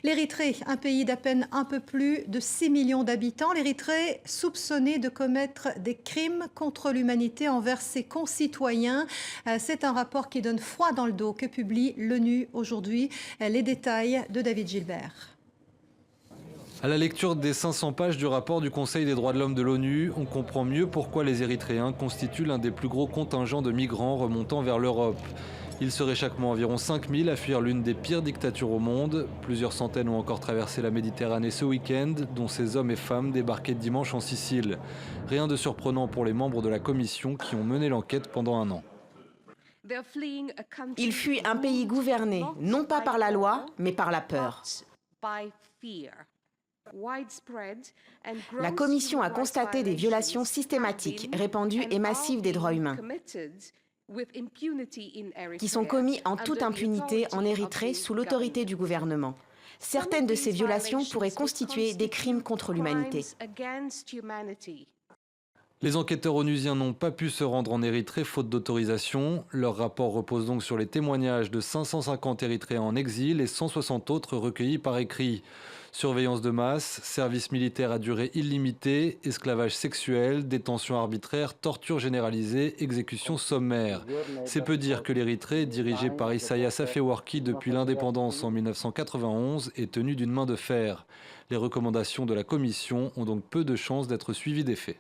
L'Érythrée, un pays d'à peine un peu plus de 6 millions d'habitants. L'Érythrée soupçonnée de commettre des crimes contre l'humanité envers ses concitoyens. C'est un rapport qui donne froid dans le dos que publie l'ONU aujourd'hui. Les détails de David Gilbert. À la lecture des 500 pages du rapport du Conseil des droits de l'homme de l'ONU, on comprend mieux pourquoi les Érythréens constituent l'un des plus gros contingents de migrants remontant vers l'Europe. Ils seraient chaque mois environ 5000 à fuir l'une des pires dictatures au monde. Plusieurs centaines ont encore traversé la Méditerranée ce week-end, dont ces hommes et femmes débarqués dimanche en Sicile. Rien de surprenant pour les membres de la commission qui ont mené l'enquête pendant un an. Ils fuient un pays gouverné, non pas par la loi, mais par la peur. La Commission a constaté des violations systématiques, répandues et massives des droits humains, qui sont commis en toute impunité en Érythrée sous l'autorité du gouvernement. Certaines de ces violations pourraient constituer des crimes contre l'humanité. Les enquêteurs onusiens n'ont pas pu se rendre en Érythrée faute d'autorisation. Leur rapport repose donc sur les témoignages de 550 Érythréens en exil et 160 autres recueillis par écrit. Surveillance de masse, service militaire à durée illimitée, esclavage sexuel, détention arbitraire, torture généralisée, exécution sommaire. C'est peu dire que l'Érythrée, dirigée par Isaias Afewerki depuis l'indépendance en 1991, est tenue d'une main de fer. Les recommandations de la Commission ont donc peu de chances d'être suivies des faits.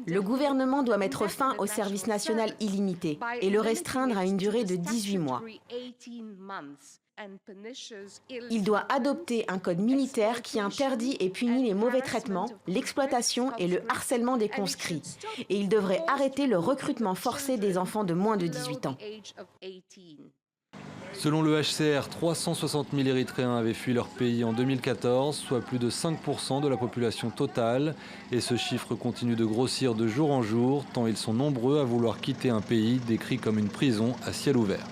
Le gouvernement doit mettre fin au service national illimité et le restreindre à une durée de 18 mois. Il doit adopter un code militaire qui interdit et punit les mauvais traitements, l'exploitation et le harcèlement des conscrits. Et il devrait arrêter le recrutement forcé des enfants de moins de 18 ans. Selon le HCR, 360 000 Érythréens avaient fui leur pays en 2014, soit plus de 5% de la population totale. Et ce chiffre continue de grossir de jour en jour, tant ils sont nombreux à vouloir quitter un pays décrit comme une prison à ciel ouvert.